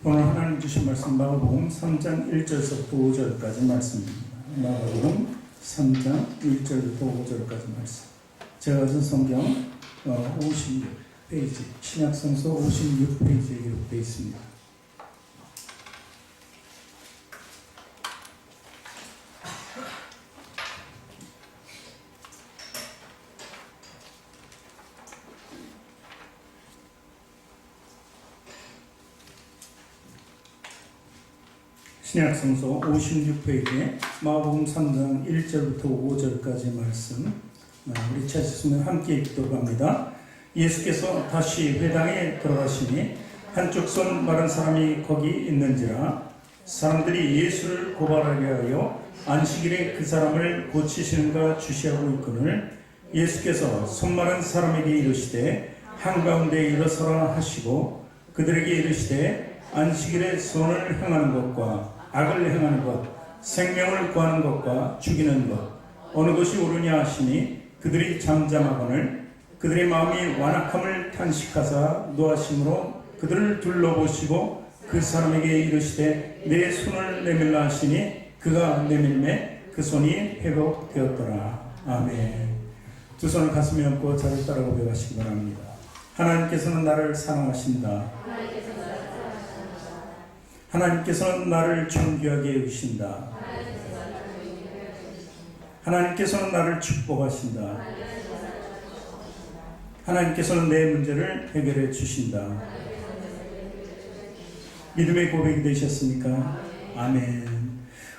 오늘 하나님 주신 말씀 마가복음 3장 1절부터 5절까지 말씀입니다. 마가복음 3장 1절부터 5절까지 말씀. 제가 가진 성경 56페이지, 신약성서 56페이지에 기록되어 있습니다. 신약성서 56페이지에 마가복음 3장 1절부터 5절까지 말씀, 우리 찾으시면 함께 읽도록 합니다. 예수께서 다시 회당에 들어가시니 한쪽 손 마른 사람이 거기 있는지라. 사람들이 예수를 고발하려 하여 안식일에 그 사람을 고치시는가 주시하고 있거늘, 예수께서 손 마른 사람에게 이르시되 한가운데 일어서라 하시고, 그들에게 이르시되 안식일에 손을 행하는 것과 악을 행하는 것, 생명을 구하는 것과 죽이는 것, 어느 것이 옳으냐 하시니, 그들이 잠잠하거늘 그들의 마음이 완악함을 탄식하사 노하심으로 그들을 둘러보시고 그 사람에게 이르시되 내 손을 내밀라 하시니, 그가 내밀매 그 손이 회복되었더라. 아멘. 두 손을 가슴에 얹고 저를 따라 고백하시기 바랍니다. 하나님께서는 나를 사랑하신다. 하나님께서는 나를 존귀하게 여기신다. 하나님께서는 나를 축복하신다. 하나님께서는 내 문제를 해결해 주신다. 믿음의 고백이 되셨습니까? 아멘.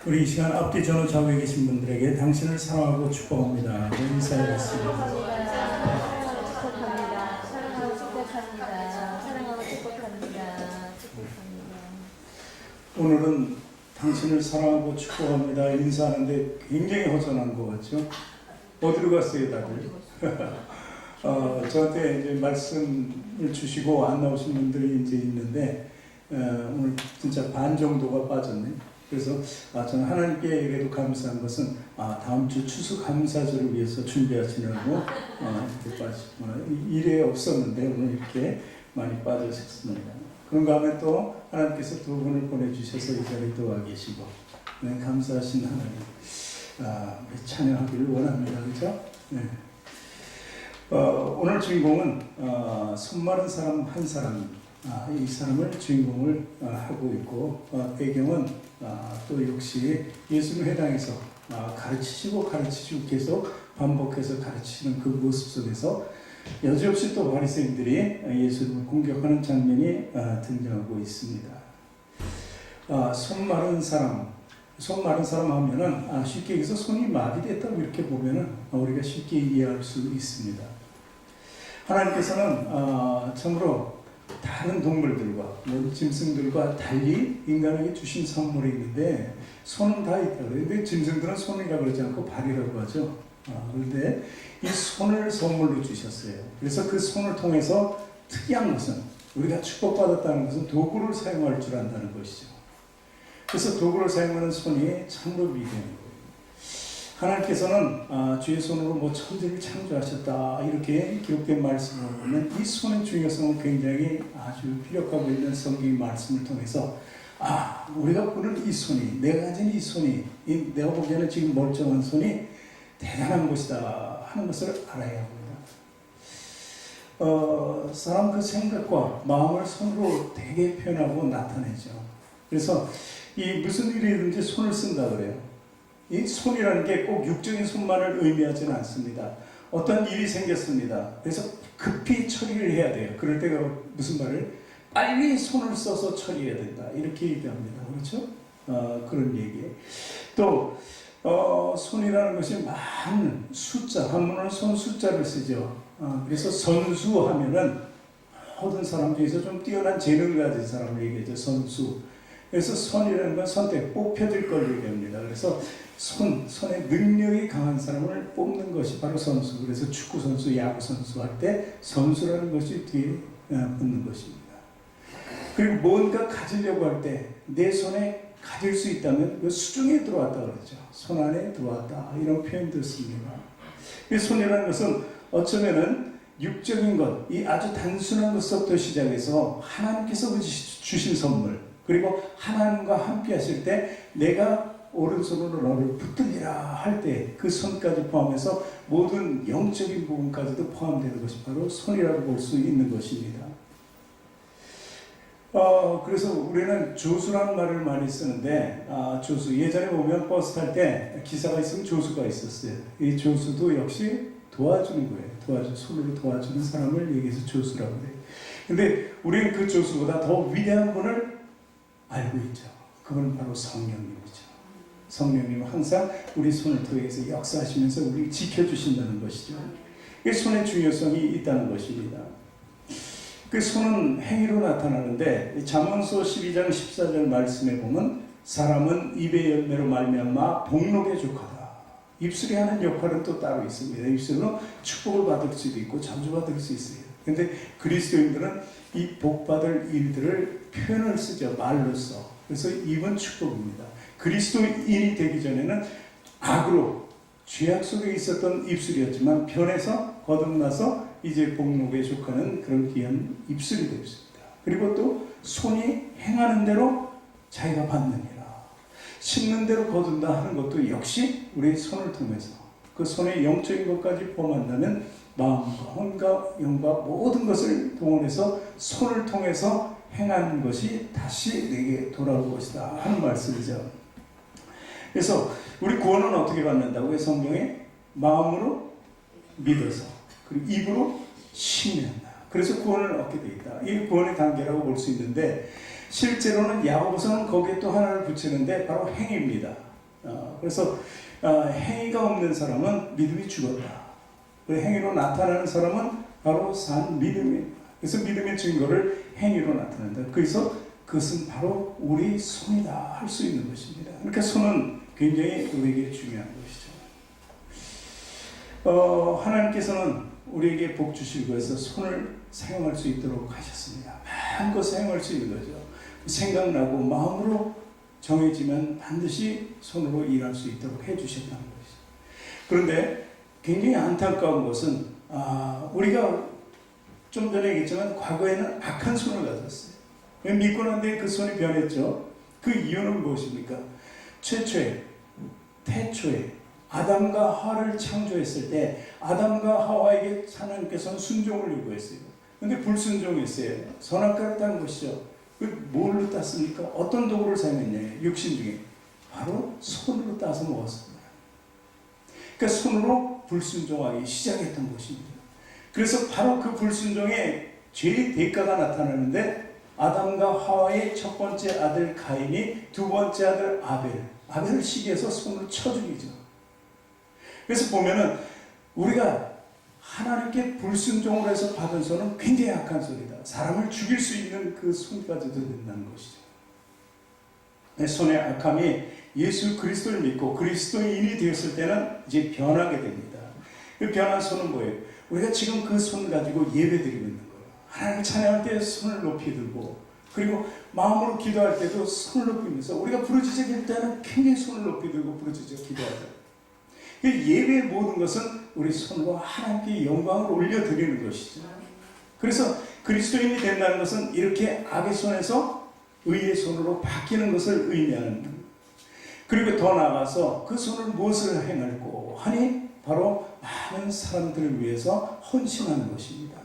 우리 이 시간 앞뒤 전후 좌우에 계신 분들에게 당신을 사랑하고 축복합니다. 인사드리겠습니다. 축복합니다. 사랑하고 축복합니다. 사랑하고 축복합니다. 오늘은 당신을 사랑하고 축복합니다 인사하는데 굉장히 허전한 것 같죠? 어디로 갔어요 다들? 저한테 이제 말씀을 주시고 안 나오신 분들이 이제 있는데 오늘 진짜 반 정도가 빠졌네. 그래서 저는 하나님께 그래도 감사한 것은 다음 주 추수 감사절을 위해서 준비하시느라고 이렇게 빠지구나. 일에 없었는데 오늘 이렇게 많이 빠졌습니다. 그런가 하면 또 하나님께서 두 분을 보내주셔서 이 자리에 또 와 계시고, 네, 감사하신 하나님, 찬양하기를 원합니다. 그렇죠? 네. 오늘 주인공은 손 마른 사람 한 사람, 이 사람을 주인공을 하고 있고, 배경은 또 역시 예수님 회당에서 가르치시고 계속 반복해서 가르치시는 그 모습 속에서 여지없이 또 바리새인들이 예수님을 공격하는 장면이 등장하고 있습니다. 손 마른 사람 하면은 쉽게 얘기해서 손이 마비됐다고 이렇게 보면은 우리가 쉽게 이해할 수 있습니다. 하나님께서는 참으로 다른 동물들과 짐승들과 달리 인간에게 주신 선물이 있는데 손은 다 있다고 해요. 근데 짐승들은 손이라고 그러지 않고 발이라고 하죠. 그런데 이 손을 선물로 주셨어요. 그래서 그 손을 통해서 특이한 것은, 우리가 축복받았다는 것은 도구를 사용할 줄 안다는 것이죠. 그래서 도구를 사용하는 손이 참으로 위대한 거예요. 하나님께서는 주의 손으로 천지를 창조하셨다 이렇게 기록된 말씀을 보면 이 손의 중요성은 굉장히 아주 피력하고 있는 성경 말씀을 통해서 우리가 보는 이 손이, 내가 가진 이 손이, 내가 보기에는 지금 멀쩡한 손이 대단한 것이다 하는 것을 알아야 합니다. 사람 그 생각과 마음을 손으로 되게 표현하고 나타내죠. 그래서 이 무슨 일이든지 손을 쓴다 그래요. 이 손이라는 게 꼭 육적인 손만을 의미하지는 않습니다. 어떤 일이 생겼습니다. 그래서 급히 처리를 해야 돼요. 그럴 때가 무슨 말을? 빨리 손을 써서 처리해야 된다 이렇게 얘기합니다. 그렇죠? 그런 얘기. 또 손이라는 것이 많은 숫자, 한문으로 손 숫자를 쓰죠. 그래서 선수하면은 모든 사람 중에서 좀 뛰어난 재능을 가진 사람을 얘기하죠. 선수. 그래서 손이라는 건 선택, 뽑혀질 걸 얘기합니다. 그래서 손의 능력이 강한 사람을 뽑는 것이 바로 선수. 그래서 축구 선수, 야구 선수 할 때 선수라는 것이 뒤에 붙는 것입니다. 그리고 뭔가 가지려고 할 때 내 손에 가질 수 있다면 그 수중에 들어왔다 그러죠. 손 안에 들어왔다 이런 표현도 씁니다. 이 손이라는 것은 어쩌면은 육적인 것, 이 아주 단순한 것부터 시작해서 하나님께서 주신 선물, 그리고 하나님과 함께 하실 때 내가 오른손으로 너를 붙들리라 할 때 그 손까지 포함해서 모든 영적인 부분까지도 포함되는 것이 바로 손이라고 볼 수 있는 것입니다. 그래서 우리는 조수라는 말을 많이 쓰는데, 조수. 예전에 보면 버스 탈 때 기사가 있으면 조수가 있었어요. 이 조수도 역시 도와주는 거예요. 손으로 도와주는 사람을 얘기해서 조수라고 해요. 근데 우리는 그 조수보다 더 위대한 분을 알고 있죠. 그분은 바로 성령님이죠. 성령님은 항상 우리 손을 통해서 역사하시면서 우리를 지켜주신다는 것이죠. 이 손의 중요성이 있다는 것입니다. 그 손은 행위로 나타나는데 잠언서 12장 14절 말씀에 보면 사람은 입의 열매로 말미암아 복록에 족하다. 입술이 하는 역할은 또 따로 있습니다. 입술로 축복을 받을 수도 있고 저주받을 수 있어요. 그런데 그리스도인들은 이 복받을 일들을 표현을 쓰죠. 말로써. 그래서 입은 축복입니다. 그리스도인이 되기 전에는 악으로 죄악 속에 있었던 입술이었지만 변해서 거듭나서 이제 복록에 족하는 그런 귀한 입술이 되었습니다. 그리고 또 손이 행하는 대로 자기가 받느니라. 심는 대로 거둔다 하는 것도 역시 우리 손을 통해서 그 손의 영적인 것까지 포함한다면 마음과 혼과 영과 모든 것을 동원해서 손을 통해서 행하는 것이 다시 내게 돌아올 것이다 하는 말씀이죠. 그래서 우리 구원은 어떻게 받는다고요? 성경에 마음으로 믿어서 그리고 입으로 신뢰한다. 그래서 구원을 얻게 되어 있다. 이 구원의 단계라고 볼 수 있는데 실제로는 야고보서는 거기에 또 하나를 붙이는데 바로 행위입니다. 그래서 행위가 없는 사람은 믿음이 죽었다. 행위로 나타나는 사람은 바로 산 믿음입니다. 그래서 믿음의 증거를 행위로 나타낸다. 그래서 그것은 바로 우리 손이다 할 수 있는 것입니다. 그러니까 손은 굉장히 우리에게 중요한 것이죠. 하나님께서는 우리에게 복 주시고 해서 손을 사용할 수 있도록 하셨습니다. 마음껏 사용할 수 있는 거죠. 생각나고 마음으로 정해지면 반드시 손으로 일할 수 있도록 해주셨다는 것이죠. 그런데 굉장히 안타까운 것은 우리가 좀 전에 얘기했지만 과거에는 악한 손을 가졌어요. 믿고 난 뒤에 그 손이 변했죠. 그 이유는 무엇입니까? 태초에 아담과 하와를 창조했을 때 아담과 하와에게 하나님께서는 순종을 요구했어요. 그런데 불순종했어요. 선악과를 딴 것이죠. 뭘로 땄습니까? 어떤 도구를 사용했냐? 육신 중에 바로 손으로 따서 먹었습니다. 그러니까 손으로 불순종하기 시작했던 것입니다. 그래서 바로 그 불순종의 죄의 대가가 나타나는데 아담과 하와의 첫 번째 아들 가인이 두 번째 아들 아벨을 시기해서 손을 쳐 죽이죠. 그래서 보면은 우리가 하나님께 불순종을 해서 받은 손은 굉장히 악한 손이다. 사람을 죽일 수 있는 그 손까지도 된다는 것이죠. 손의 악함이 예수 그리스도를 믿고 그리스도인이 되었을 때는 이제 변하게 됩니다. 그 변한 손은 뭐예요? 우리가 지금 그 손을 가지고 예배드리고 있는 거예요. 하나님을 찬양할 때 손을 높이 들고 그리고 마음으로 기도할 때도 손을 높이면서 우리가 부르짖을 때는 굉장히 손을 높이 들고 부르짖어 기도하죠. 예배의 모든 것은 우리 손으로 하나님께 영광을 올려드리는 것이죠. 그래서 그리스도인이 된다는 것은 이렇게 악의 손에서 의의 손으로 바뀌는 것을 의미하는 겁니다. 그리고 더 나아가서 그 손을 무엇을 행할고 하니 바로 많은 사람들을 위해서 헌신하는 것입니다.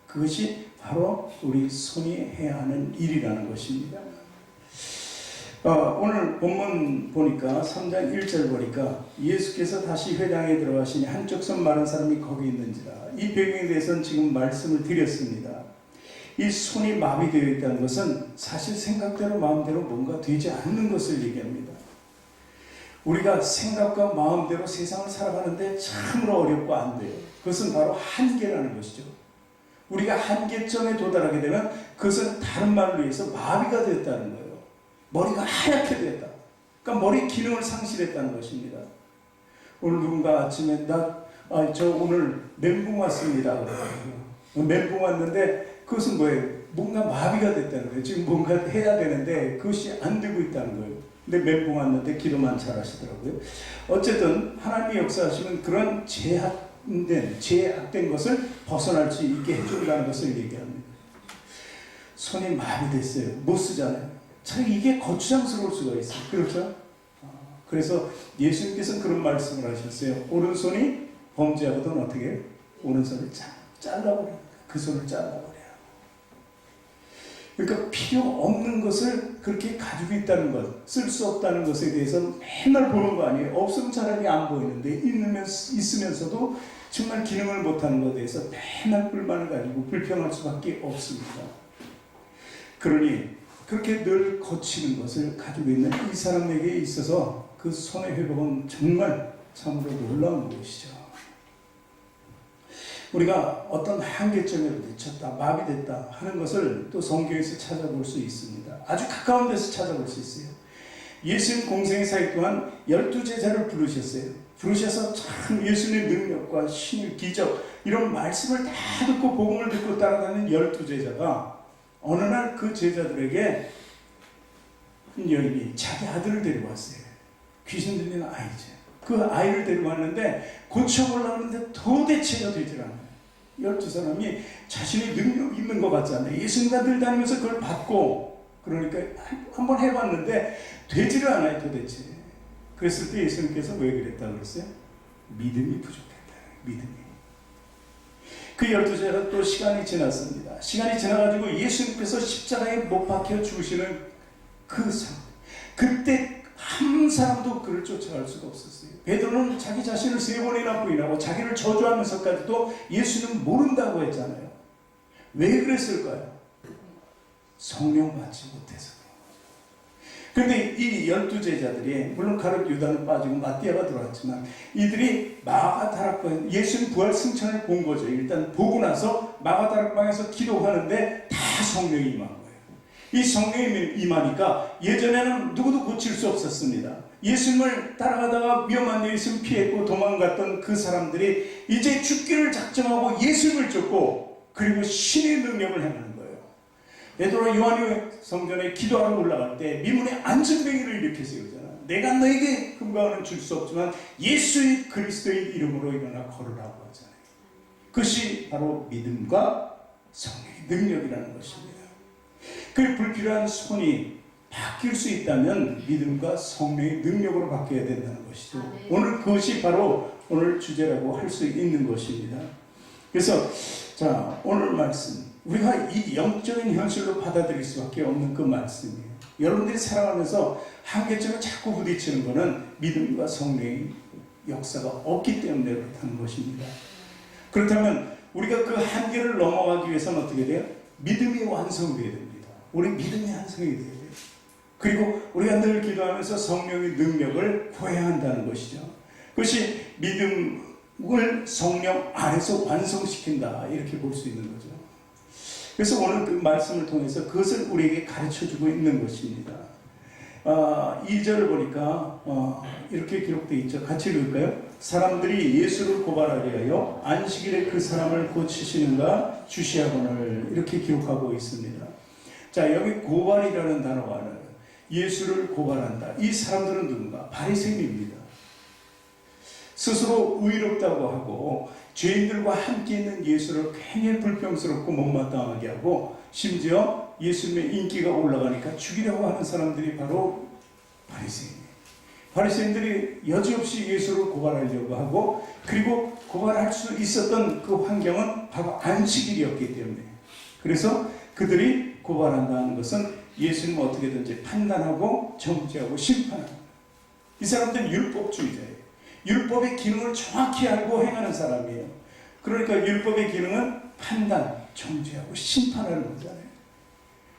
그것이 바로 우리 손이 해야 하는 일이라는 것입니다. 오늘 본문 보니까 3장 1절 보니까 예수께서 다시 회당에 들어가시니 한쪽 손 마른 사람이 거기 있는지라. 이 배경에 대해서는 지금 말씀을 드렸습니다. 이 손이 마비되어 있다는 것은 사실 생각대로 마음대로 뭔가 되지 않는 것을 얘기합니다. 우리가 생각과 마음대로 세상을 살아가는데 참으로 어렵고 안 돼요. 그것은 바로 한계라는 것이죠. 우리가 한계점에 도달하게 되면 그것은 다른 말로 해서 마비가 되었다는 거예요. 머리가 하얗게 됐다. 그러니까 머리 기능을 상실했다는 것입니다. 오늘 누군가 아침에 저 오늘 멘붕 왔습니다. 멘붕 왔는데 그것은 뭐예요? 뭔가 마비가 됐다는 거예요. 지금 뭔가 해야 되는데 그것이 안 되고 있다는 거예요. 근데 멘붕 왔는데 기도만 잘 하시더라고요. 어쨌든 하나님이 역사하시면 그런 제약된 것을 벗어날 수 있게 해준다는 것을 얘기합니다. 손이 마비됐어요. 못 쓰잖아요. 참 이게 거추장스러울 수가 있어요. 그렇죠? 그래서 예수님께서는 그런 말씀을 하셨어요. 오른손이 범죄하거든 어떻게 해요? 오른손을 잘라버려. 그 손을 잘라버려. 그러니까 필요 없는 것을 그렇게 가지고 있다는 것, 쓸 수 없다는 것에 대해서 맨날 보는 거 아니에요. 없으면 차라리 안 보이는데 있으면서도 정말 기능을 못하는 것에 대해서 맨날 불만을 가지고 불평할 수밖에 없습니다. 그러니 그렇게 늘 거치는 것을 가지고 있는 이 사람에게 있어서 그 손의 회복은 정말 참으로 놀라운 것이죠. 우리가 어떤 한계점에 부딪혔다, 마비됐다 하는 것을 또 성경에서 찾아볼 수 있습니다. 아주 가까운 데서 찾아볼 수 있어요. 예수님 공생의 사역 동안 12제자를 부르셨어요. 부르셔서 참 예수님의 능력과 신의 기적 이런 말씀을 다 듣고 복음을 듣고 따라가는 12제자가 어느 날 그 제자들에게 한 여인이 자기 아들을 데려왔어요. 귀신 들리는 아이죠. 그 아이를 데려왔는데 고쳐보려고 하는데 도대체가 되질 않아요. 12사람이 자신이 능력 있는 것 같지 않아요. 예수님과 늘 다니면서 그걸 받고 그러니까 한번 해봤는데 되지를 않아요 도대체. 그랬을 때 예수님께서 왜 그랬다고 그랬어요? 믿음이 부족했다. 믿음이. 그 12제가 또 시간이 지났습니다. 시간이 지나가지고 예수님께서 십자가에 못 박혀 죽으시는 그 상황. 그때 한 사람도 그를 쫓아갈 수가 없었어요. 베드로는 자기 자신을 3번이나 부인하고 자기를 저주하면서까지도 예수는 모른다고 했잖아요. 왜 그랬을까요? 성령 받지 못해서. 그런데 이 12제자들이 물론 가룟 유다는 빠지고 마띠아가 들어왔지만 이들이 마가다락방 예수님 부활 승천을 본 거죠. 일단 보고 나서 마가다락방에서 기도하는데 다 성령이 임한 거예요. 이 성령이 임하니까 예전에는 누구도 고칠 수 없었습니다. 예수님을 따라가다가 위험한 데 있으면 피했고 도망갔던 그 사람들이 이제 죽기를 작정하고 예수님을 쫓고 그리고 신의 능력을 행하는 거예요. 베드로와 요한이 성전에 기도하러 올라갈 때 미문에 안전뱅이를 일으켜서 그러잖아. 내가 너에게 금과 은은 줄 수 없지만 예수의 그리스도의 이름으로 일어나 걸으라고 하잖아요. 그것이 바로 믿음과 성령의 능력이라는 것입니다. 그 불필요한 손이 바뀔 수 있다면 믿음과 성령의 능력으로 바뀌어야 된다는 것이죠. 오늘 그것이 바로 오늘 주제라고 할 수 있는 것입니다. 그래서 자 오늘 말씀 우리가 이 영적인 현실로 받아들일 수밖에 없는 그 말씀이에요. 여러분들이 살아가면서 한계점에 자꾸 부딪히는 것은 믿음과 성령의 역사가 없기 때문에 그렇다는 것입니다. 그렇다면 우리가 그 한계를 넘어가기 위해서는 어떻게 돼요? 믿음이 완성되어야 됩니다. 우리 믿음이 완성이 돼야 돼요. 그리고 우리가 늘 기도하면서 성령의 능력을 구해야 한다는 것이죠. 그것이 믿음을 성령 안에서 완성시킨다 이렇게 볼 수 있는 거죠. 그래서 오늘 그 말씀을 통해서 그것을 우리에게 가르쳐주고 있는 것입니다. 2절을 보니까 이렇게 기록되어 있죠. 같이 읽을까요? 사람들이 예수를 고발하려 하여 안식일에 그 사람을 고치시는가 주시하거늘 이렇게 기록하고 있습니다. 자 여기 고발이라는 단어가 예수를 고발한다. 이 사람들은 누군가? 바리새인입니다. 스스로 의롭다고 하고 죄인들과 함께 있는 예수를 굉장히 불평스럽고 못마땅하게 하고 심지어 예수님의 인기가 올라가니까 죽이려고 하는 사람들이 바로 바리새인이에요. 바리새인들이 여지없이 예수를 고발하려고 하고 그리고 고발할 수 있었던 그 환경은 바로 안식일이었기 때문에 그래서 그들이 고발한다는 것은 예수님을 어떻게든지 판단하고 정죄하고 심판하는 이 사람들은 율법주의자예요. 율법의 기능을 정확히 알고 행하는 사람이에요. 그러니까 율법의 기능은 판단, 정죄하고 심판하는 거잖아요.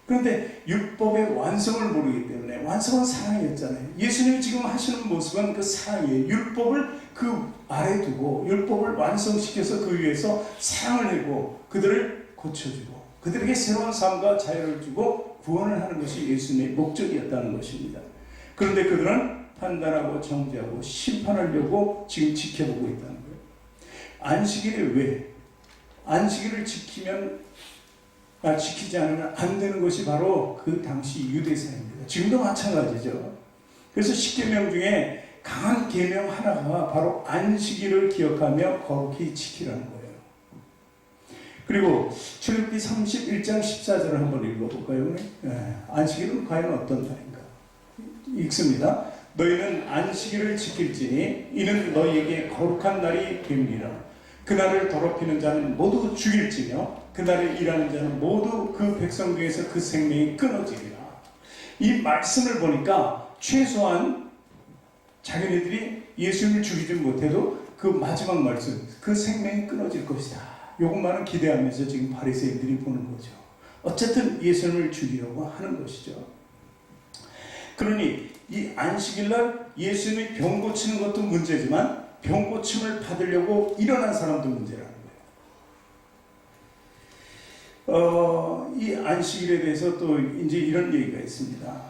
그런데 율법의 완성을 모르기 때문에 완성은 사랑이었잖아요. 예수님이 지금 하시는 모습은 그 사랑이에요. 율법을 그 아래 두고 율법을 완성시켜서 그 위에서 사랑을 내고 그들을 고쳐주고 그들에게 새로운 삶과 자유를 주고 구원을 하는 것이 예수님의 목적이었다는 것입니다. 그런데 그들은 판단하고 정죄하고 심판하려고 지금 지켜보고 있다는 거예요. 안식일이 왜? 안식일을 지키지 않으면 안 되는 것이 바로 그 당시 유대사입니다. 지금도 마찬가지죠. 그래서 10계명 중에 강한 계명 하나가 바로 안식일을 기억하며 거룩히 지키라는 거예요. 그리고 출애굽기 31장 14절을 한번 읽어볼까요? 안식일은 과연 어떤 날인가? 읽습니다. 너희는 안식일을 지킬지니 이는 너희에게 거룩한 날이 됨이라. 그날을 더럽히는 자는 모두 죽일지며 그날을 일하는 자는 모두 그 백성 중에서 그 생명이 끊어지리라. 이 말씀을 보니까 최소한 자기네들이 예수님을 죽이지 못해도 그 마지막 말씀, 그 생명이 끊어질 것이다. 이것만은 기대하면서 지금 바리새인들이 보는 거죠. 어쨌든 예수님을 죽이려고 하는 것이죠. 그러니 이 안식일날 예수님이 병 고치는 것도 문제지만 병 고침을 받으려고 일어난 사람도 문제라는 거예요. 이 안식일에 대해서 또 이제 이런 얘기가 있습니다.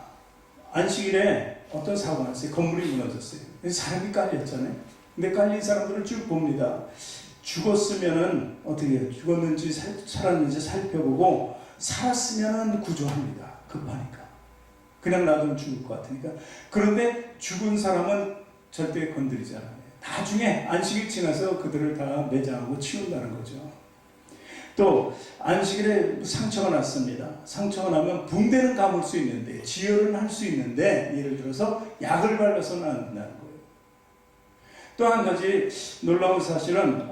안식일에 어떤 사고가 났어요. 건물이 무너졌어요. 사람이 깔렸잖아요. 근데 깔린 사람들을 쭉 봅니다. 죽었으면은 어떻게 해요? 죽었는지 살았는지 살펴보고 살았으면은 구조합니다. 급하니까. 그냥 놔두면 죽을 것 같으니까. 그런데 죽은 사람은 절대 건드리지 않아요. 나중에 안식일 지나서 그들을 다 매장하고 치운다는 거죠. 또 안식일에 상처가 났습니다. 상처가 나면 붕대는 감을 수 있는데 지혈은 할 수 있는데 예를 들어서 약을 발라서는 안 된다는 거예요. 또 한 가지 놀라운 사실은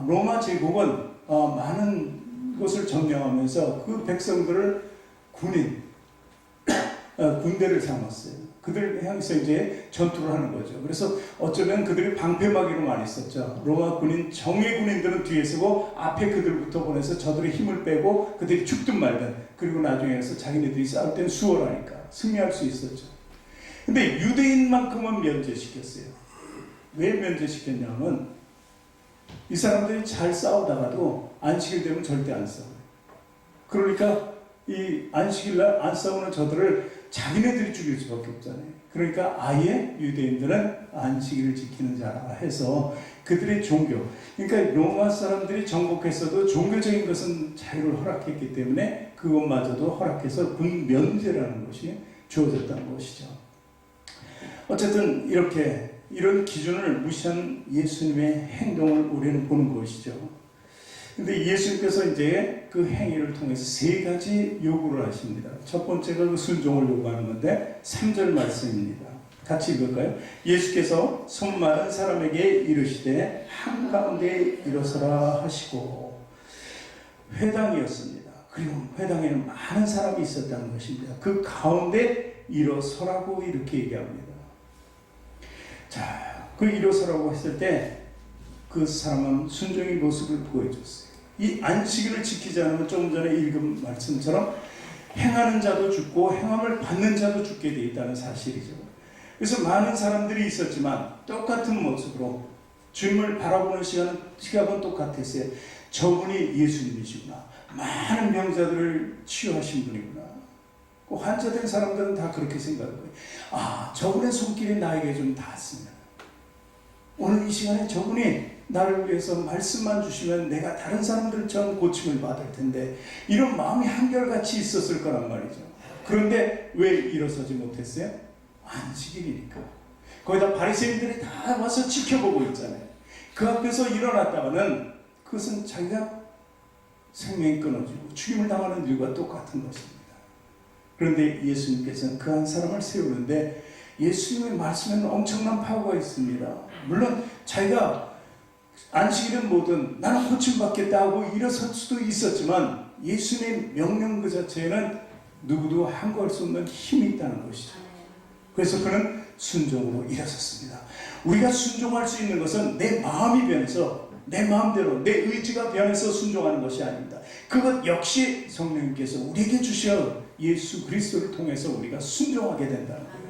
로마 제국은 많은 곳을 점령하면서 그 백성들을 군대를 삼았어요. 그들 향해서 이제 전투를 하는 거죠. 그래서 어쩌면 그들이 방패막이로 많이 썼죠. 로마 군인, 정예 군인들은 뒤에 서고 앞에 그들부터 보내서 저들의 힘을 빼고 그들이 죽든 말든 그리고 나중에 해서 자기네들이 싸울 때는 수월하니까 승리할 수 있었죠. 근데 유대인만큼은 면제시켰어요. 왜 면제시켰냐면 이 사람들이 잘 싸우다가도 안식일 되면 절대 안 싸워요. 그러니까 이 안식일날 안 싸우는 저들을 자기네들이 죽일 수밖에 없잖아요. 그러니까 아예 유대인들은 안식일을 지키는 자라 해서 그들의 종교, 그러니까 로마 사람들이 정복했어도 종교적인 것은 자유를 허락했기 때문에 그것마저도 허락해서 군면제라는 것이 주어졌다는 것이죠. 어쨌든 이런 기준을 무시한 예수님의 행동을 우리는 보는 것이죠. 근데 예수님께서 이제 그 행위를 통해서 세 가지 요구를 하십니다. 첫 번째가 그 순종을 요구하는 건데 3절 말씀입니다. 같이 읽을까요? 예수께서 손 마른 사람에게 이르시되 한가운데 일어서라 하시고 회당이었습니다. 그리고 회당에는 많은 사람이 있었다는 것입니다. 그 가운데 일어서라고 이렇게 얘기합니다. 자, 그 일어서라고 했을 때 그 사람은 순종의 모습을 보여줬어요. 이 안식일을 지키지 않으면 조금 전에 읽은 말씀처럼 행하는 자도 죽고 행함을 받는 자도 죽게 되어 있다는 사실이죠. 그래서 많은 사람들이 있었지만 똑같은 모습으로 주님을 바라보는 시각은 똑같았어요. 저분이 예수님이시구나. 많은 병자들을 치유하신 분이구나. 환자된 사람들은 다 그렇게 생각해요. 저분의 손길이 나에게 좀 닿았습니다. 오늘 이 시간에 저분이 나를 위해서 말씀만 주시면 내가 다른 사람들처럼 고침을 받을 텐데 이런 마음이 한결같이 있었을 거란 말이죠. 그런데 왜 일어서지 못했어요? 안식일이니까. 거기다 바리새인들이 다 와서 지켜보고 있잖아요. 그 앞에서 일어났다가는 그것은 자기가 생명이 끊어지고 죽임을 당하는 일과 똑같은 것입니다. 그런데 예수님께서는 그 한 사람을 세우는데 예수님의 말씀에는 엄청난 파워가 있습니다. 물론 자기가 안식일은 뭐든 나는 고침받겠다 하고 일어설 수도 있었지만 예수님의 명령 그 자체에는 누구도 항거할 수 없는 힘이 있다는 것이죠. 그래서 그는 순종으로 일어섰습니다. 우리가 순종할 수 있는 것은 내 마음이 변해서 내 마음대로 내 의지가 변해서 순종하는 것이 아닙니다. 그것 역시 성령님께서 우리에게 주셔 예수 그리스도를 통해서 우리가 순종하게 된다는 거예요.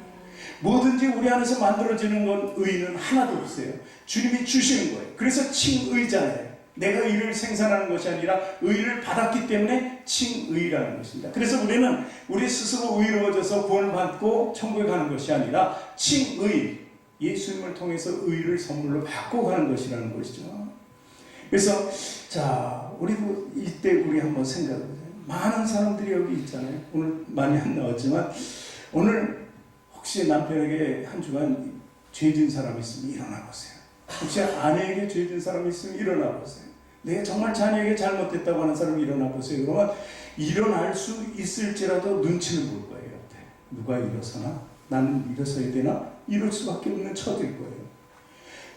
뭐든지 우리 안에서 만들어지는 건 의는 하나도 없어요. 주님이 주시는 거예요. 그래서 칭의잖아요. 내가 의를 생산하는 것이 아니라 의를 받았기 때문에 칭의라는 것입니다. 그래서 우리는 우리 스스로 의로워져서 구원을 받고 천국에 가는 것이 아니라 칭의, 예수님을 통해서 의를 선물로 받고 가는 것이라는 것이죠. 그래서 우리도 이때 우리 한번 생각해보세요. 많은 사람들이 여기 있잖아요. 오늘 많이 안 나왔지만 오늘 혹시 남편에게 한 주간 죄진 사람이 있으면 일어나 보세요. 혹시 아내에게 죄진 사람이 있으면 일어나 보세요. 내가 정말 자녀에게 잘못했다고 하는 사람이 일어나 보세요. 그러면 일어날 수 있을지라도 눈치는 볼 거예요. 누가 일어서나? 나는 일어서야 되나? 이럴 수밖에 없는 처지일 거예요.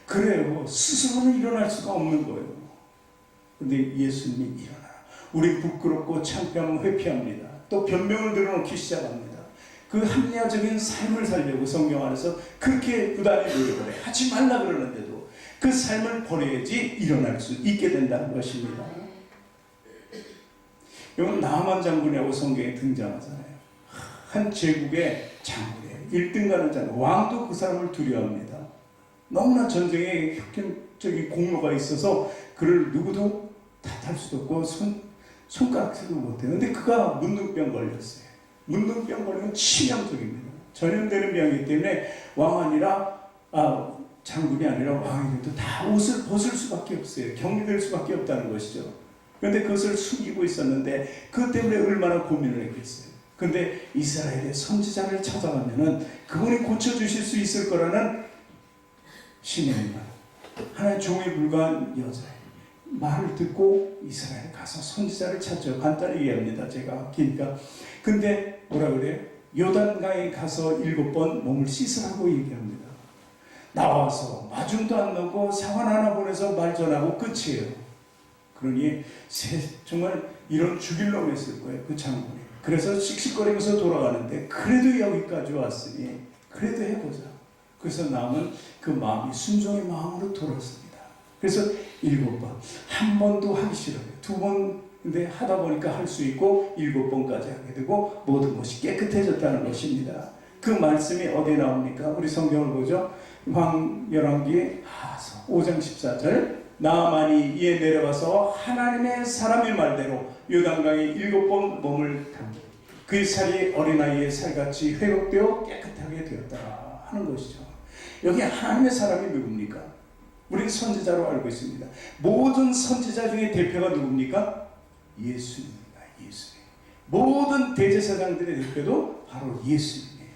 그래요. 스스로는 일어날 수가 없는 거예요. 근데 예수님이 일어나라. 우리 부끄럽고 창피하면 회피합니다. 또 변명을 들어놓기 시작합니다. 그 합리화적인 삶을 살려고 성경 안에서 그렇게 부단히 노력을 해. 하지 말라 그러는데도 그 삶을 버려야지 일어날 수 있게 된다는 것입니다. 이건 나만 장군이라고 성경에 등장하잖아요. 한 제국의 장군이에요. 1등 가는 장군. 왕도 그 사람을 두려워합니다. 너무나 전쟁에 혁명적인 공로가 있어서 그를 누구도 탓할 수도 없고 손가락질도 못해요. 근데 그가 문둥병 걸렸어요. 문둥병 걸리면 치명적입니다. 전염되는 병이기 때문에 왕 아니라 장군이 아니라 왕이 돼도 다 옷을 벗을 수밖에 없어요. 격리될 수밖에 없다는 것이죠. 그런데 그것을 숨기고 있었는데 그것 때문에 얼마나 고민을 했겠어요. 근데 이스라엘의 선지자를 찾아가면은 그분이 고쳐주실 수 있을 거라는 신의 말. 하나의 종에 불과한 여자예요. 말을 듣고 이스라엘에 가서 선지자를 찾죠. 간단히 얘기합니다. 제가 기니까. 근데 뭐라 그래요? 요단강에 가서 7번 몸을 씻으라고 얘기합니다. 나와서 마중도 안 넣고 사관 하나 보내서 말 전하고 끝이에요. 그러니 정말 이런 죽일 놈이었을 거예요. 그 장군이. 그래서 씩씩거리면서 돌아가는데 그래도 여기까지 왔으니 그래도 해보자. 그래서 남은 그 마음이 순종의 마음으로 돌았습니다. 그래서 7번. 한 번도 하기 싫어요. 2번 근데 하다 보니까 할 수 있고 7번까지 하게 되고 모든 것이 깨끗해졌다는 것입니다. 그 말씀이 어디에 나옵니까? 우리 성경을 보죠. 열왕기 하서 5장 14절. 나아만이 이에 내려가서 하나님의 사람의 말대로 요단강에 7번 몸을 담기 그 살이 어린아이의 살같이 회복되어 깨끗하게 되었다 하는 것이죠. 여기 하나님의 사람이 누굽니까? 우리는 선지자로 알고 있습니다. 모든 선지자 중에 대표가 누굽니까? 예수님입니다. 예수님. 모든 대제사장들의 대표도 바로 예수님이에요.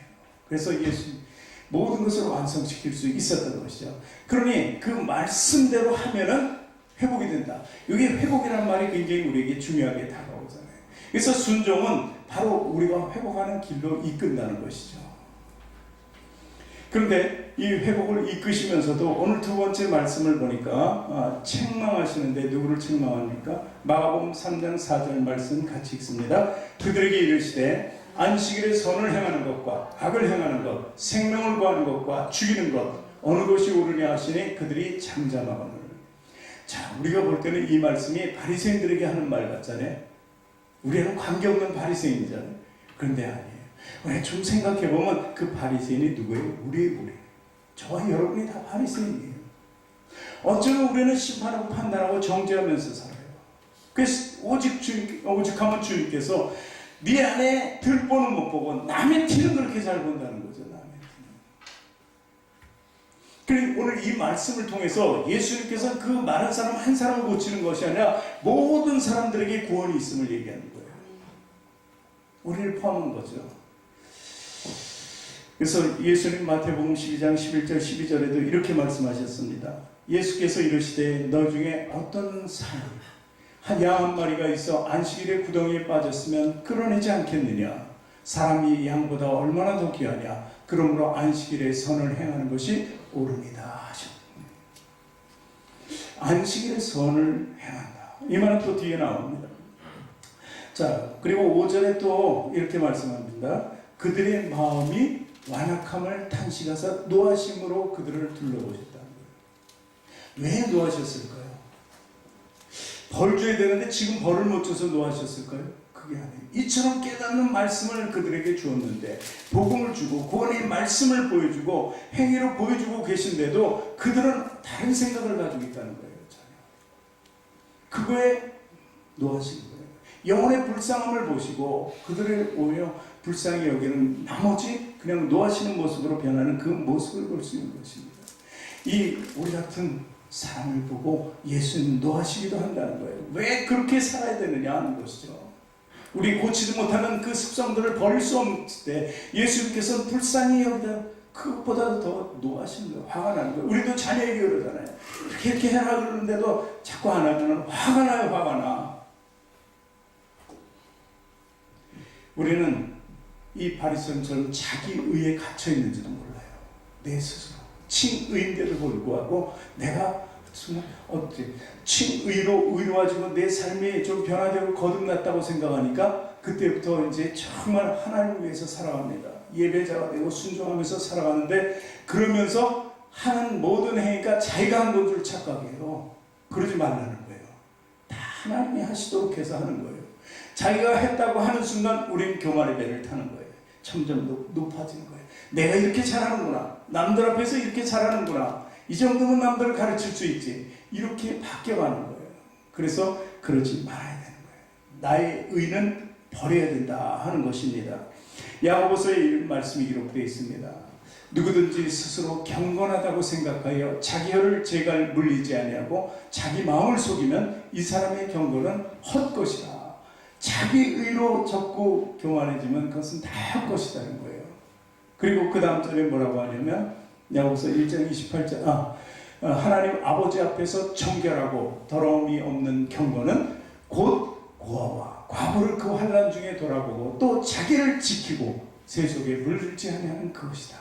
그래서 예수님 모든 것을 완성시킬 수 있었던 것이죠. 그러니 그 말씀대로 하면은 회복이 된다. 여기 회복이라는 말이 굉장히 우리에게 중요하게 다가오잖아요. 그래서 순종은 바로 우리가 회복하는 길로 이끈다는 것이죠. 그런데 이 회복을 이끄시면서도 오늘 2번째 말씀을 보니까 책망하시는데 누구를 책망합니까? 마가복음 3장 4절 말씀 같이 읽습니다. 그들에게 이르시되 안식일에 선을 행하는 것과 악을 행하는 것, 생명을 구하는 것과 죽이는 것 어느 것이 옳으냐 하시니 그들이 잠잠하거늘. 자, 우리가 볼 때는 이 말씀이 바리새인들에게 하는 말 같잖아요. 우리는 관계없는 바리새인이잖아요. 그런데 아니에요. 왜 좀 생각해보면 그 바리새인이 누구예요? 우리예요. 저와 여러분이 다 바리새인이에요. 어쩌면 우리는 심판하고 판단하고 정죄하면서 살아요. 그래서 오직하면 주님께서 네 안에 들보는 못 보고 남의 티는 그렇게 잘 본다는 거죠. 남의 티는. 그리고 오늘 이 말씀을 통해서 예수님께서는 그 많은 사람 한 사람을 고치는 것이 아니라 모든 사람들에게 구원이 있음을 얘기하는 거예요. 우리를 포함한 거죠. 그래서 예수님 마태복음 12장 11절 12절에도 이렇게 말씀하셨습니다. 예수께서 이르시되 너 중에 어떤 사람이 한 양 한 마리가 있어 안식일에 구덩이에 빠졌으면 끌어내지 않겠느냐. 사람이 양보다 얼마나 더 귀하냐. 그러므로 안식일에 선을 행하는 것이 옳으니라 하셨습니다. 안식일에 선을 행한다. 이 말은 또 뒤에 나옵니다. 자, 그리고 5절에 또 이렇게 말씀합니다. 그들의 마음이 완악함을 탄식하사 노하심으로 그들을 둘러보셨다는 거예요. 왜 노하셨을까요? 벌 줘야 되는데 지금 벌을 못 줘서 노하셨을까요? 그게 아니에요. 이처럼 깨닫는 말씀을 그들에게 주었는데 복음을 주고 구원의 말씀을 보여주고 행위로 보여주고 계신데도 그들은 다른 생각을 가지고 있다는 거예요. 전혀. 그거에 노하신 거예요. 영혼의 불쌍함을 보시고 그들을 오히려 불쌍히 여기는 나머지 그냥 노하시는 모습으로 변하는 그 모습을 볼 수 있는 것입니다. 이 우리 같은 사람을 보고 예수님 노하시기도 한다는 거예요. 왜 그렇게 살아야 되느냐 하는 것이죠. 우리 고치지 못하는 그 습성들을 버릴 수 없을 때 예수님께서는 불쌍히 여기다 그것보다도 더 노하시는 거예요. 화가 나는 거예요. 우리도 자녀에게 그러잖아요. 이렇게 해라 그러는데도 자꾸 안 하면 화가 나요. 화가 나. 우리는 이 바리새인처럼 자기 의에 갇혀 있는지도 몰라요. 내 스스로 칭의인데도 불구하고 내가 정말 칭의로 의로워지고 내 삶이 좀 변화되고 거듭났다고 생각하니까 그때부터 이제 정말 하나님을 위해서 살아갑니다. 예배자가 되고 순종하면서 살아가는데, 그러면서 하는 모든 행위가 자기가 한 건 줄 착각해요. 그러지 말라는 거예요. 다 하나님이 하시도록 해서 하는 거예요. 자기가 했다고 하는 순간 우린 교만의 배를 타는 거예요. 점점 높아지는 거예요. 내가 이렇게 잘하는구나. 남들 앞에서 이렇게 잘하는구나. 이 정도면 남들을 가르칠 수 있지. 이렇게 바뀌어가는 거예요. 그래서 그러지 말아야 되는 거예요. 나의 의는 버려야 된다 하는 것입니다. 야고보서에 이런 말씀이 기록되어 있습니다. 누구든지 스스로 경건하다고 생각하여 자기 혀를 제갈 물리지 아니하고 자기 마음을 속이면 이 사람의 경건은 헛것이다. 자기 의로 적고 교만해지면 그것은 다 헛것이라는 거예요. 그리고 그 다음 절에 뭐라고 하냐면 야고보서 1장 28절 하나님 아버지 앞에서 정결하고 더러움이 없는 경건은 곧 고아와 과부를 그 환난 중에 돌아보고 또 자기를 지키고 세속에 물들지 아니하는 그것이다.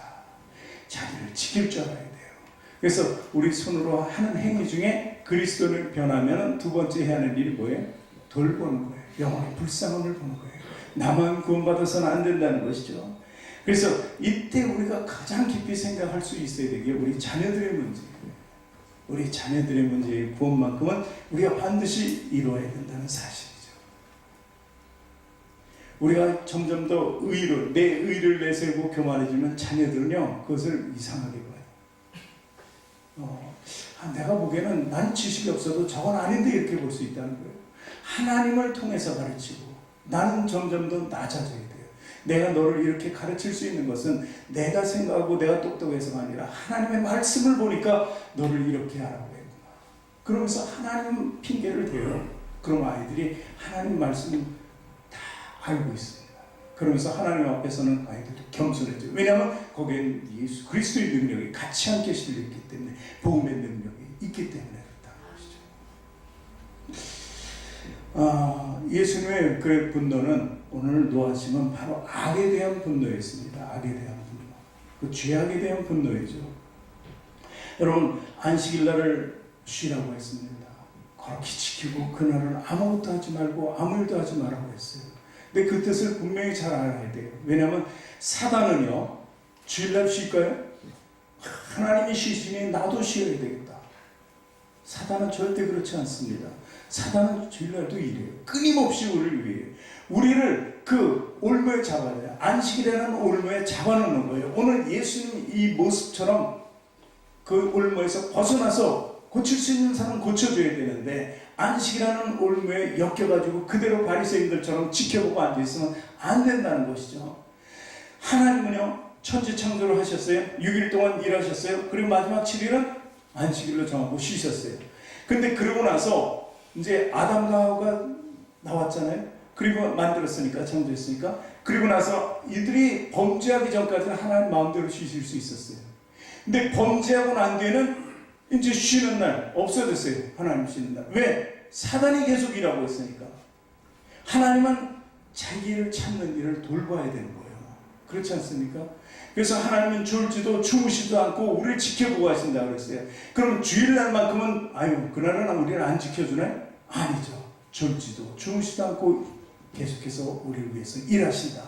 자기를 지킬 줄 알아야 돼요. 그래서 우리 손으로 하는 행위 중에 그리스도를 변하면 두 번째 해야 하는 일이 뭐예요? 돌보는 거예요. 영혼의 불쌍함을 보는 거예요. 나만 구원받아서는 안 된다는 것이죠. 그래서 이때 우리가 가장 깊이 생각할 수 있어야 되는 게 우리 자녀들의 문제예요. 우리 자녀들의 문제의 구원만큼은 우리가 반드시 이루어야 된다는 사실이죠. 우리가 점점 더 의로, 내 의를 내세우고 교만해지면 자녀들은요, 그것을 이상하게 봐요. 내가 보기에는 난 지식이 없어도 저건 아닌데 이렇게 볼 수 있다는 거예요. 하나님을 통해서 가르치고 나는 점점 더 낮아져야 돼요. 내가 너를 이렇게 가르칠 수 있는 것은 내가 생각하고 내가 똑똑해서가 아니라 하나님의 말씀을 보니까 너를 이렇게 하라고 했구나. 그러면서 하나님 핑계를 대요. 그럼 아이들이 하나님 말씀을 다 알고 있습니다. 그러면서 하나님 앞에서는 아이들이 겸손해져요. 왜냐하면 거기에는 예수 그리스도의 능력이 같이 함께 실려있기 때문에, 복음의 능력이 있기 때문에 그렇다는 것이죠. 예수님의 그 분노는 오늘 노하심은 바로 악에 대한 분노였습니다. 악에 대한 분노. 그 죄악에 대한 분노이죠. 여러분, 안식일날을 쉬라고 했습니다. 거룩히 지키고 그날은 아무것도 하지 말고 아무 일도 하지 말라고 했어요. 근데 그 뜻을 분명히 잘 알아야 돼요. 왜냐하면 사단은요, 주일날 쉴까요? 하나님이 쉬시니 나도 쉬어야 되겠다. 사단은 절대 그렇지 않습니다. 사단은 주일날도 일해요. 끊임없이 우리를 위해. 우리를 그 올무에 잡아야 돼요. 안식이라는 올무에 잡아놓는 거예요. 오늘 예수님 이 모습처럼 그 올무에서 벗어나서 고칠 수 있는 사람은 고쳐줘야 되는데, 안식이라는 올무에 엮여가지고 그대로 바리새인들처럼 지켜보고 앉아있으면 안 된다는 것이죠. 하나님은요, 천지창조를 하셨어요. 6일 동안 일하셨어요. 그리고 마지막 7일은 안식일로 정하고 쉬셨어요. 근데 그러고 나서 이제 아담과 하와가 나왔잖아요. 그리고 만들었으니까, 창조했으니까. 그리고 나서 이들이 범죄하기 전까지는 하나님 마음대로 쉬실 수 있었어요. 근데 범죄하고 난 뒤에는 이제 쉬는 날 없어졌어요. 하나님 쉬는 날. 왜? 사단이 계속 일하고 있으니까. 하나님은 자기를 찾는 일을 돌봐야 되는 거예요. 그렇지 않습니까? 그래서 하나님은 졸지도 주무시도 않고 우리를 지켜보고 하신다고 그랬어요. 그럼 주일날만큼은 그날은 우리를 안 지켜주네? 아니죠. 졸지도 주무시도 않고 계속해서 우리를 위해서 일하신다.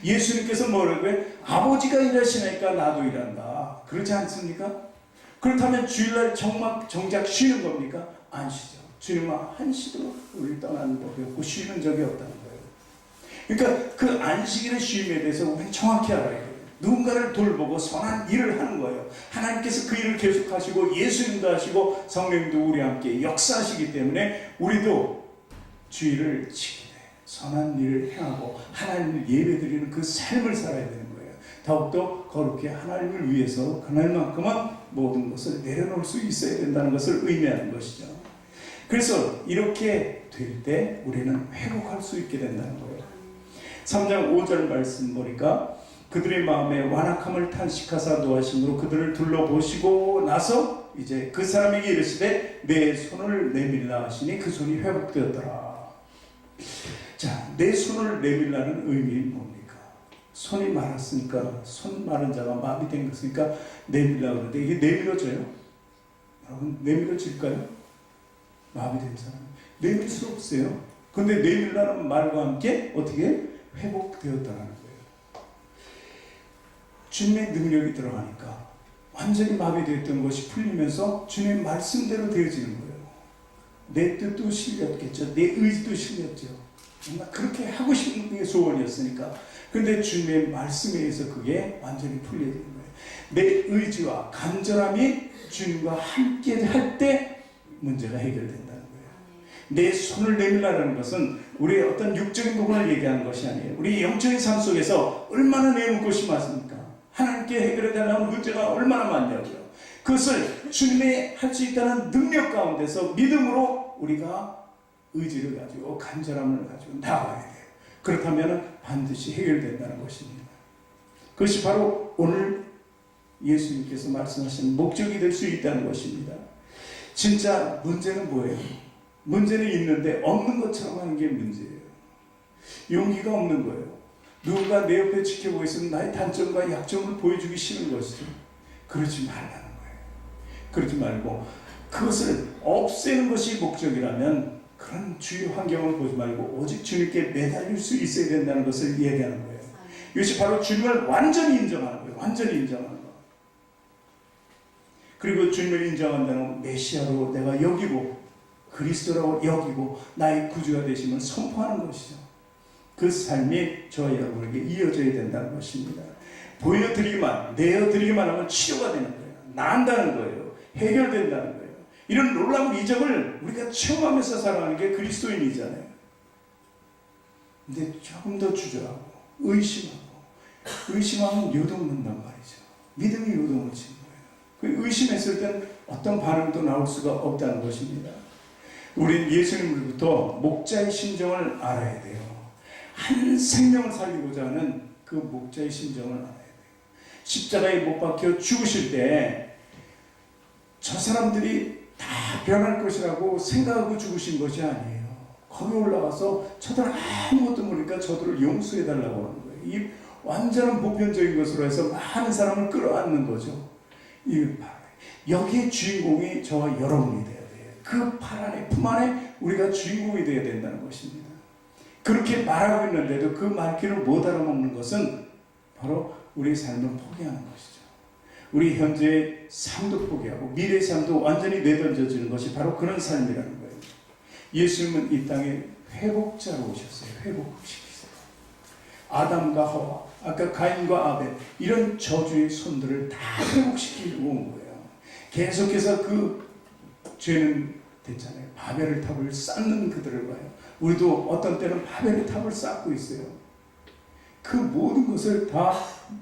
예수님께서 뭐라고 해요? 아버지가 일하시니까 나도 일한다. 그렇지 않습니까? 그렇다면 주일날 정작 쉬는 겁니까? 안 쉬죠. 주님은 한시도 우리를 떠나는 법이 없고 쉬는 적이 없다는 거예요. 그러니까 그 안식일의 쉼에 대해서 우리는 정확히 알아야 돼요. 누군가를 돌보고 선한 일을 하는 거예요. 하나님께서 그 일을 계속하시고 예수님도 하시고 성령님도 우리와 함께 역사하시기 때문에 우리도 주일을 지키되 선한 일을 행하고 하나님을 예배드리는 그 삶을 살아야 되는 거예요. 더욱더 거룩히 하나님을 위해서 그날만큼은 모든 것을 내려놓을 수 있어야 된다는 것을 의미하는 것이죠. 그래서 이렇게 될 때 우리는 회복할 수 있게 된다는 거예요. 3장 5절 말씀 보니까 그들의 마음에 완악함을 탄식하사 노하심으로 그들을 둘러보시고 나서 이제 그 사람에게 이르시되 내 손을 내밀라 하시니 그 손이 회복되었더라. 자, 내 손을 내밀라는 의미는 뭡니까? 손이 말았으니까, 손 마른 자가 마비된 것이니까 내밀라 그러는데 이게 내밀어져요? 여러분, 내밀어질까요? 마비된 사람 내밀 수 없어요. 근데 내밀라는 말과 함께 어떻게 회복되었다는 거예요. 주님의 능력이 들어가니까 완전히 마비되었던 것이 풀리면서 주님의 말씀대로 되어지는 거예요. 내 뜻도 실렸겠죠. 내 의지도 실렸죠. 정말 그렇게 하고 싶은 게 소원이었으니까. 근데 주님의 말씀에 의해서 그게 완전히 풀려지는 거예요. 내 의지와 간절함이 주님과 함께 할 때 문제가 해결된다는 거예요. 내 손을 내밀라는 것은 우리의 어떤 육적인 부분을 얘기하는 것이 아니에요. 우리 영적인 삶 속에서 얼마나 내놓을 것이 많습니까? 하나님께 해결해달라는 문제가 얼마나 많냐고요. 그것을 주님이 할 수 있다는 능력 가운데서 믿음으로 우리가 의지를 가지고 간절함을 가지고 나아가야 돼요. 그렇다면 반드시 해결된다는 것입니다. 그것이 바로 오늘 예수님께서 말씀하신 목적이 될 수 있다는 것입니다. 진짜 문제는 뭐예요? 문제는 있는데 없는 것처럼 하는 게 문제예요. 용기가 없는 거예요. 누군가 내 옆에 지켜보고 있으면 나의 단점과 약점을 보여주기 싫은 것이죠. 그러지 말라는 거예요. 그러지 말고 그것을 없애는 것이 목적이라면 그런 주위 환경을 보지 말고 오직 주님께 매달릴 수 있어야 된다는 것을 얘기하는 거예요. 이것이 바로 주님을 완전히 인정하는 거예요. 완전히 인정하는 거. 그리고 주님을 인정한다는 메시아로 내가 여기고 그리스도라고 여기고 나의 구주가 되심을 선포하는 것이죠. 그 삶이 저와 여러분에게 이어져야 된다는 것입니다. 보여드리기만, 내어드리기만 하면 치료가 되는 거예요. 나은다는 거예요. 해결된다는 거예요. 이런 놀라운 이적을 우리가 체험하면서 살아가는 게 그리스도인이잖아요. 근데 조금 더 주저하고 의심하면 요동는단 말이죠. 믿음이 요동을 치는 거예요. 의심했을 땐 어떤 반응도 나올 수가 없다는 것입니다. 우리는 예수님으로부터 목자의 심정을 알아야 돼요. 한 생명을 살리고자 하는 그 목자의 심정을 알아야 돼요. 십자가에 못 박혀 죽으실 때 저 사람들이 다 변할 것이라고 생각하고 죽으신 것이 아니에요. 거기 올라가서 저들 아무것도 모르니까 저들을 용서해달라고 하는 거예요. 이 완전한 보편적인 것으로 해서 많은 사람을 끌어안는 거죠. 여기에 주인공이 저와 여러분이 돼야 돼요. 그 팔 안에, 품 안에 우리가 주인공이 돼야 된다는 것입니다. 그렇게 말하고 있는데도 그 말귀를 못 알아먹는 것은 바로 우리의 삶을 포기하는 것이죠. 우리 현재의 삶도 포기하고 미래의 삶도 완전히 내던져지는 것이 바로 그런 삶이라는 거예요. 예수님은 이 땅에 회복자로 오셨어요. 회복시키세요. 아담과 하와, 아까 가인과 아벨 이런 저주의 손들을 다 회복시키고 온 거예요. 계속해서 그 죄는 됐잖아요. 바벨의 탑을 쌓는 그들을 봐요. 우리도 어떤 때는 바벨의 탑을 쌓고 있어요. 그 모든 것을 다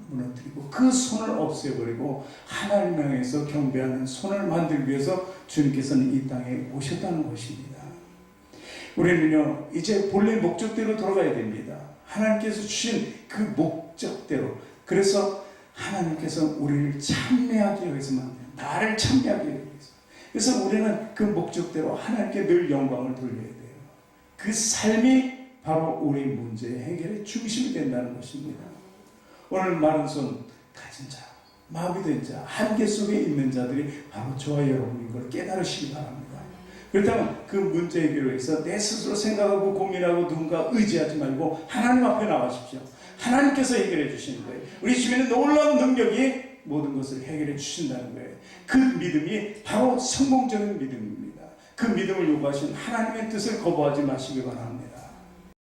무너뜨리고 그 손을 없애버리고 하나님 향해서 경배하는 손을 만들기 위해서 주님께서는 이 땅에 오셨다는 것입니다. 우리는요 이제 본래 목적대로 돌아가야 됩니다. 하나님께서 주신 그 목적대로. 그래서 하나님께서 우리를 참여하기 위해서만 돼요. 나를 참여하기 위해서. 그래서 우리는 그 목적대로 하나님께 늘 영광을 돌려야 돼요. 그 삶이 바로 우리 문제의 해결의 중심이 된다는 것입니다. 오늘 마른 손 가진 자, 마비된 자, 한계 속에 있는 자들이 바로 저와 여러분인 걸 깨달으시기 바랍니다. 그렇다면 그 문제 해결을 위해서 내 스스로 생각하고 고민하고 누군가 의지하지 말고 하나님 앞에 나가십시오. 하나님께서 해결해 주시는 거예요. 우리 주변에 놀라운 능력이 모든 것을 해결해 주신다는 거예요. 그 믿음이 바로 성공적인 믿음입니다. 그 믿음을 요구하신 하나님의 뜻을 거부하지 마시기 바랍니다.